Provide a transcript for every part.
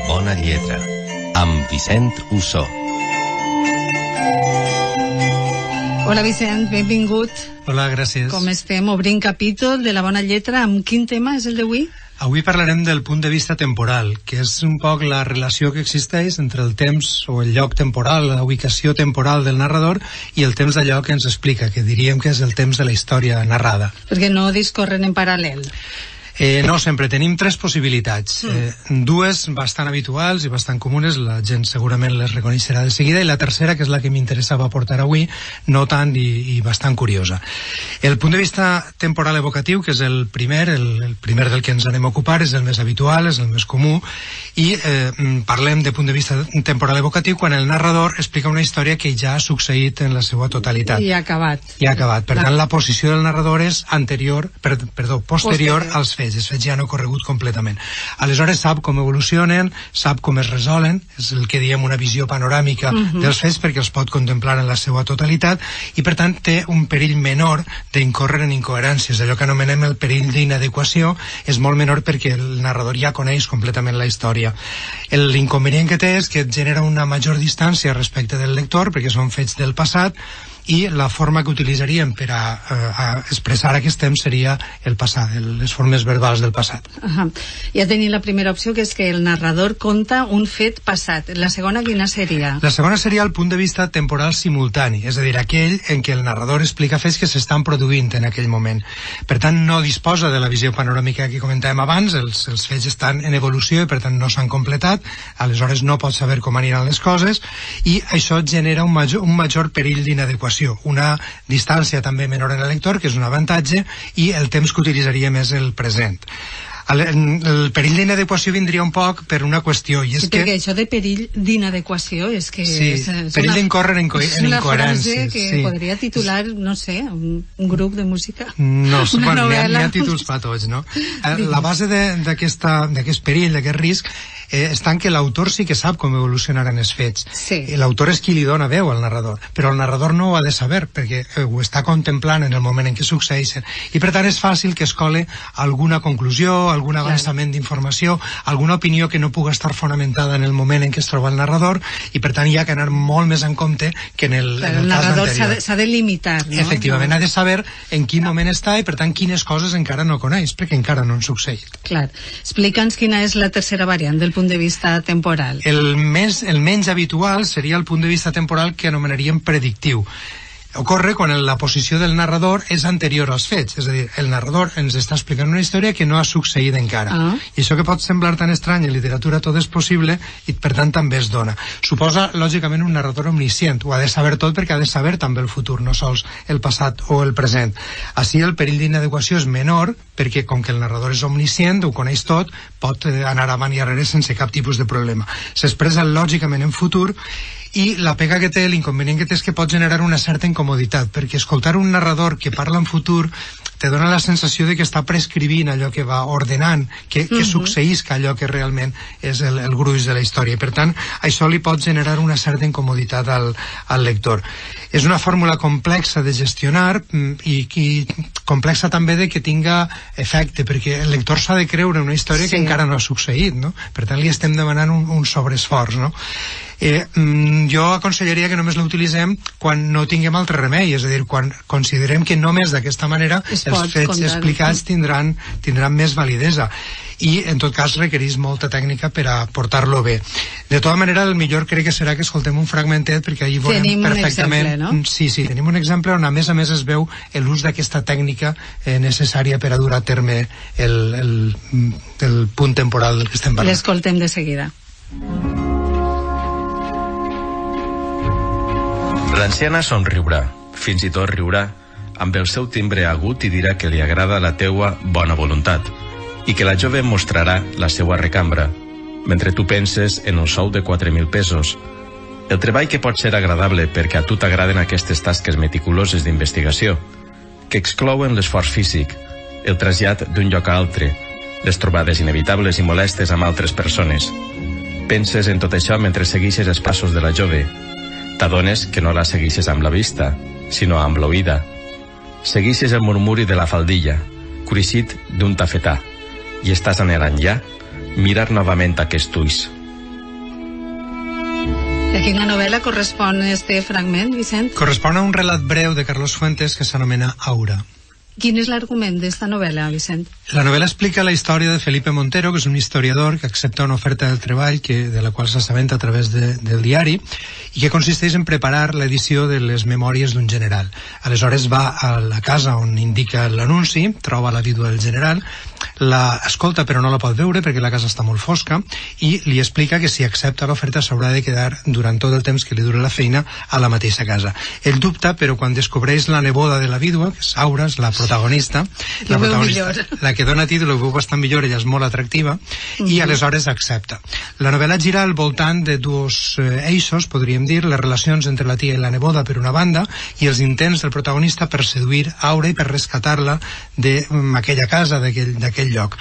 bona lletra, amb Vicent Ussó. Hola Vicent, benvingut. Hola, gràcies. Com estem obrint capítol de la bona lletra, amb quin tema és el d'avui? Avui parlarem del punt de vista temporal, que és un poc la relació que existeix entre el temps o el lloc temporal, la ubicació temporal del narrador i el temps d'allò que ens explica, que diríem que és el temps de la història narrada. Perquè no discorren en paral·lel. No, sempre tenim tres possibilitats. Dues bastant habituals i bastant comunes, la gent segurament les reconeixerà de seguida, i la tercera, que és la que m'interessava portar avui, no tant i bastant curiosa. El punt de vista temporal evocatiu, que és el primer del que ens anem a ocupar, és el més habitual, és el més comú, i parlem de punt de vista temporal evocatiu quan el narrador explica una història que ja ha succeït en la seva totalitat. I ha acabat. Per tant, la posició del narrador és posterior als fets. Els fets ja han ocorregut completament. Aleshores sap com evolucionen, sap com es resolen, és el que diem una visió panoràmica dels fets, perquè els pot contemplar en la seva totalitat, i per tant té un perill menor d'incórrer en incoherències. Allò que anomenem el perill d'inadequació és molt menor perquè el narrador ja coneix completament la història. L'inconvenient que té és que genera una major distància respecte del lector, perquè són fets del passat, i la forma que utilitzaríem per a expressar aquest temps seria el passat, les formes verbals del passat. Ja tenim la primera opció, que és que el narrador conta un fet passat. La segona, quina seria? La segona seria el punt de vista temporal simultani, és a dir, aquell en què el narrador explica fets que s'estan produint en aquell moment. Per tant, no disposa de la visió panoràmica que comentàvem abans, els fets estan en evolució i per tant no s'han completat, aleshores no pot saber com aniran les coses, i això genera un major perill d'inadequació, una distància també menor en el lector, que és un avantatge, i el temps que utilitzaríem és el present. El perill d'inadequació vindria un poc per una qüestió, i és que... Perquè això de perill d'inadequació és que... Sí, perill d'incórrer en incoherències. És una frase que podria titular, no sé, un grup de música. No, n'hi ha títols per tots, no? La base d'aquest perill, d'aquest risc, està en que l'autor sí que sap com evolucionaran els fets. L'autor és qui li dona veu al narrador, però el narrador no ho ha de saber, perquè ho està contemplant en el moment en què succeeixen, i per tant és fàcil que es cole alguna conclusió, algun avançament d'informació, alguna opinió que no pugui estar fonamentada en el moment en què es troba el narrador, i per tant hi ha que anar molt més en compte que en el cas anterior. El narrador s'ha de limitar, no? Efectivament, ha de saber en quin moment està i per tant quines coses encara no coneix, perquè encara no han succeït. Clar. Explica'ns quina és la tercera variant del punt de vista temporal. El menys habitual seria el punt de vista temporal que anomenaríem predictiu. Ocorre quan la posició del narrador és anterior als fets, és a dir, el narrador ens està explicant una història que no ha succeït encara. I això que pot semblar tan estrany, en literatura tot és possible, i per tant també es dona. Suposa, lògicament, un narrador omniscient, ho ha de saber tot perquè ha de saber també el futur, no sols el passat o el present. Així el perill d'inadequació és menor, perquè com que el narrador és omniscient, ho coneix tot, pot anar avant i arrere sense cap tipus de problema. S'expressa lògicament en futur, i la pega que té, l'inconvenient que té, és que pot generar una certa incomoditat, perquè escoltar un narrador que parla en futur te dona la sensació de que està prescrivint allò que va ordenant, que succeïsca allò que realment és el gruix de la història, i per tant això li pot generar una certa incomoditat al lector. És una fórmula complexa de gestionar i complexa també de que tinga efecte, perquè el lector s'ha de creure una història que encara no ha succeït, no? Per tant li estem demanant un sobreesforç, no? Jo aconsellaria que només l'utilitzem quan no tinguem altre remei, és a dir, quan considerem que només d'aquesta manera els fets explicats tindran més validesa, i en tot cas requereix molta tècnica per a portar-lo bé. De tota manera, el millor crec que serà que escoltem un fragmentet, perquè ahir veurem perfectament... Tenim un exemple, no? Sí, tenim un exemple on a més es veu l'ús d'aquesta tècnica necessària per a dur a terme el punt temporal del que estem parlant. L'escoltem de seguida. L'anciana somriurà, fins i tot riurà, amb el seu timbre agut i dirà que li agrada la teua bona voluntat, i que la jove mostrarà la seua recambra, mentre tu penses en un sou de 4.000 pesos. El treball que pot ser agradable perquè a tu t'agraden aquestes tasques meticuloses d'investigació, que exclouen l'esforç físic, el trasllat d'un lloc a altre, les trobades inevitables i molestes amb altres persones. Penses en tot això mentre segueixes els passos de la jove. T'adones que no la segueixes amb la vista, sinó amb l'oïda. Segueixes el murmuri de la faldilla, cruixit d'un tafetà, i estàs anhelant ja mirar novament aquests ulls, I a quina novel·la correspon este fragment, Vicent? Correspon a un relat breu de Carlos Fuentes que s'anomena Aura. Quin és l'argument d'esta novel·la, Vicent? La novel·la explica la història de Felipe Montero, que és un historiador que accepta una oferta del treball de la qual s'assabenta a través del diari i que consisteix en preparar l'edició de les memòries d'un general. Aleshores va a la casa on indica l'anunci, troba la vídua del general, la escolta però no la pot veure perquè la casa està molt fosca i li explica que si accepta l'oferta s'haurà de quedar durant tot el temps que li dura la feina a la mateixa casa. Ell dubta, però quan descobreix la neboda de la vídua, que és Aura, és la protagonista, la que dona títol, ho veu bastant millor, ella és molt atractiva, i aleshores accepta. La novel·la gira al voltant de dos eixos, podríem dir, les relacions entre la tia i la neboda per una banda i els intents del protagonista per seduir Aura i per rescatar-la d'aquella casa, d'aquell lloc.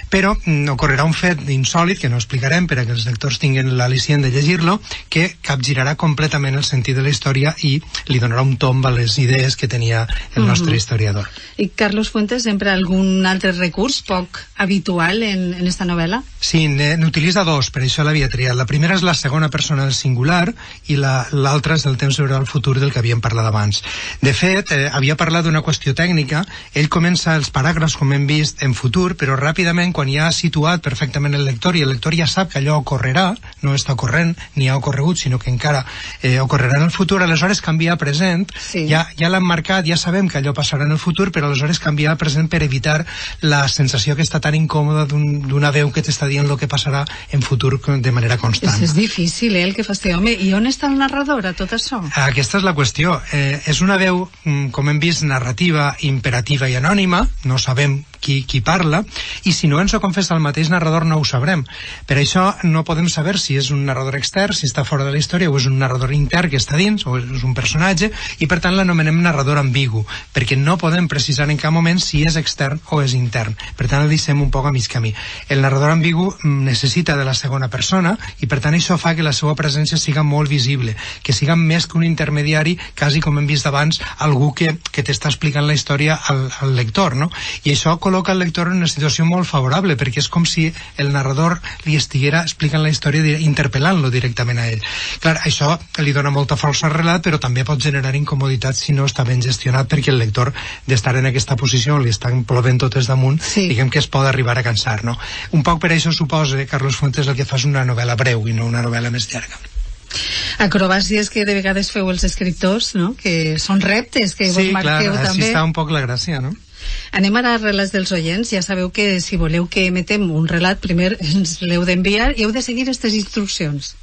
Però ocorrerà un fet insòlit, que no explicarem per a que els lectors tinguin l'al·licient de llegir-lo, que capgirarà completament el sentit de la història i li donarà un tomb a les idees que tenia el nostre historiador. I Carlos Fuentes empra algun altre recurs poc habitual en esta novel·la? Sí, n'utilitza dos, per això l'havia triat. La primera és la segona persona del singular i l'altra és del temps sobre el futur del que havíem parlat abans. De fet, havia parlat d'una qüestió tècnica. Ell comença els paràgrafs, com hem vist, en futur, però ràpidament, quan ja ha situat perfectament el lector i el lector ja sap que allò ocorrerà, no està ocorrent ni ha ocorregut, sinó que encara ocorrerà en el futur, aleshores canvia a present. Sí. Ja l'han marcat, ja sabem que allò passarà en el futur, però aleshores canvia a present per evitar la sensació que està tan incòmoda d'una veu que t'està dient el que passarà en futur de manera constant. És difícil, el que fa este home. I on està el narrador a tot això? Aquesta és la qüestió. És una veu, com hem vist, narrativa, imperativa i anònima, no sabem qui parla, i si no ens ho confessa el mateix narrador no ho sabrem. Per això no podem saber si és un narrador extern, si està fora de la història, o és un narrador intern que està dins, o és un personatge, i per tant l'anomenem narrador ambigu, perquè no podem precisar en cap moment si és extern o és intern. Per tant el deixem un poc a mig camí. El narrador ambigu necessita de la segona persona i per tant això fa que la seva presència siga molt visible, que siga més que un intermediari, quasi com hem vist abans, algú que t'està explicant la història al lector, no? I això col·loca el lector en una situació molt favorable, perquè és com si el narrador li estiguera explicant la història interpel·lant-lo directament a ell. Clar, això li dona molta força al relat, però també pot generar incomoditat si no està ben gestionat, perquè el lector d'estar en aquesta posició li estan plovent totes damunt, diguem que es pot arribar a cansar, no? Un poc per això suposa Carlos Fuentes el que fa és una novel·la breu i no una novel·la més llarga. Acrobàcies que de vegades feu els escriptors, no? Que són reptes que vos marqueu també. Sí, clar, així està un poc la gràcia, no? Anem ara a relats dels oients. Ja sabeu que si voleu que emetem un relat, primer ens l'heu d'enviar i heu de seguir aquestes instruccions.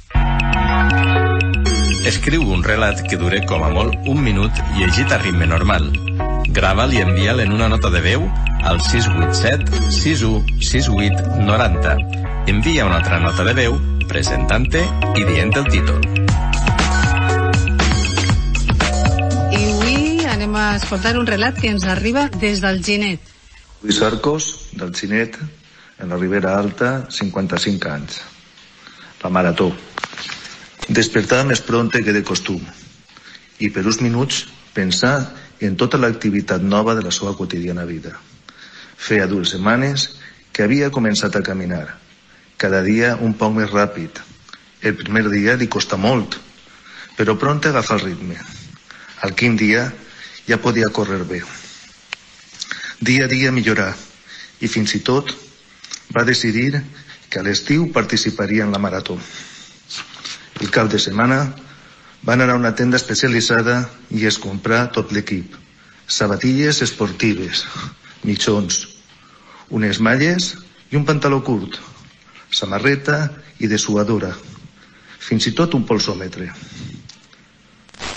Escriu un relat que dure com a molt 1 minut llegit a ritme normal. Grava'l i envia'l en una nota de veu al 687 61 68 90. Envia una altra nota de veu presentant-te i dient el títol. I avui anem a escoltar un relat que ens arriba des d'Alginet. Luis Arcos, d'Alginet, en la Ribera Alta, 55 anys. La marató. Despertar més pronte que de costum i per uns minuts pensar en tota l'activitat nova de la seva quotidiana vida. Feia 2 setmanes que havia començat a caminar, cada dia un poc més ràpid. El primer dia li costa molt, però pront agafa el ritme. Al quin dia ja podia córrer bé. Dia a dia millorar, i fins i tot va decidir que a l'estiu participaria en la marató. El cap de setmana va anar a una tenda especialitzada i es comprar tot l'equip. Sabatilles esportives, mitjons, unes malles i un pantaló curt, samarreta i dessuadora, fins i tot un polsòmetre.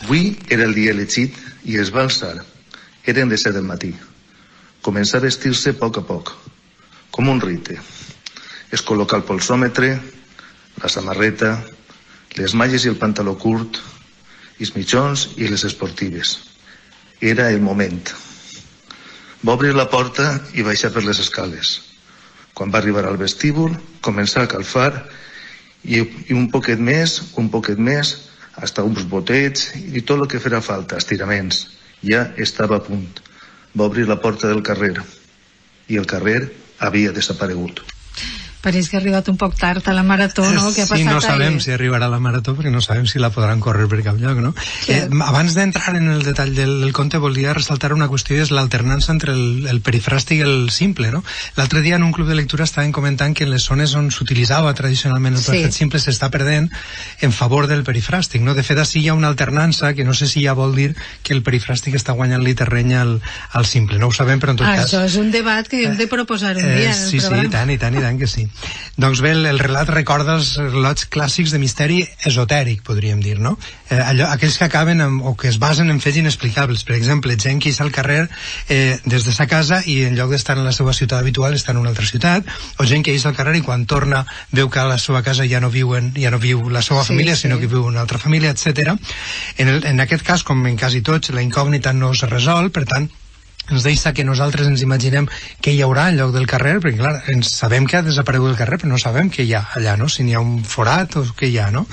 Avui era el dia elegit i es va alçar. Eren les 7 del matí. Començà a vestir-se a poc, com un rite. Es col·loca el polsòmetre, la samarreta, les malles i el pantaló curt, els mitjons i les esportives. Era el moment. Va obrir la porta i baixar per les escales. Quan va arribar al vestíbul, començà a calfar i un poquet més, hasta uns botets i tot el que farà falta, estiraments. Ja estava a punt. Va obrir la porta del carrer i el carrer havia desaparegut. Pareix que ha arribat un poc tard a la marató, no? Què ha passat sí, no sabem ahir? si arribarà a la marató, perquè no sabem si la podran córrer per cap lloc, no? Abans d'entrar en el detall del conte, volia ressaltar una qüestió, és l'alternança entre el perifràstic i el simple, no? L'altre dia en un club de lectura estaven comentant que en les zones on s'utilitzava tradicionalment el perfet simple s'està perdent en favor del perifràstic, no? De fet, així hi ha una alternança que no sé si ja vol dir que el perifràstic està guanyant-li terreny al simple, no ho sabem, però en tot cas... Això és un debat que hem de proposar un dia en el programa. Sí, i tant que sí. Doncs bé, el relat recorda els relats clàssics de misteri esotèric, podríem dir, no? Aquells que acaben o que es basen en fets inexplicables. Per exemple, gent que ix al carrer des de sa casa i en lloc d'estar en la seva ciutat habitual està en una altra ciutat, o gent que ix al carrer i quan torna veu que a la seva casa ja no viu la seva família, sinó que viu una altra família, etc. En aquest cas, com en quasi tots, la incògnita no es resol, per tant, ens deixa que nosaltres ens imaginem què hi haurà en lloc del carrer, perquè clar, ens sabem que ha desaparegut el carrer, però no sabem què hi ha allà, no? Si n'hi ha un forat o què hi ha, no?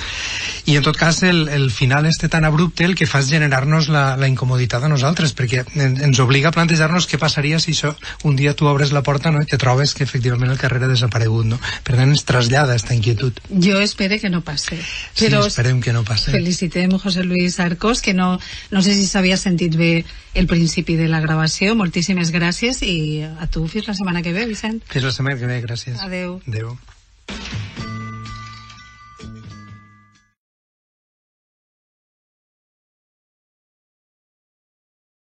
I en tot cas el final este tan abrupte el que fa és generar-nos la incomoditat a nosaltres, perquè ens obliga a plantejar-nos què passaria si això, un dia tu obres la porta, no?, i te trobes que efectivament el carrer ha desaparegut, no? Per tant ens trasllada esta inquietud. Jo espero que no passe. Però sí, esperem que no passe. Felicitem José Luis Arcos, que no sé si s'havia sentit bé el principi de la gravació. Moltíssimes gràcies i a tu fins la setmana que ve, Vicent. Fins la setmana que ve, gràcies. Adeu. Adeu.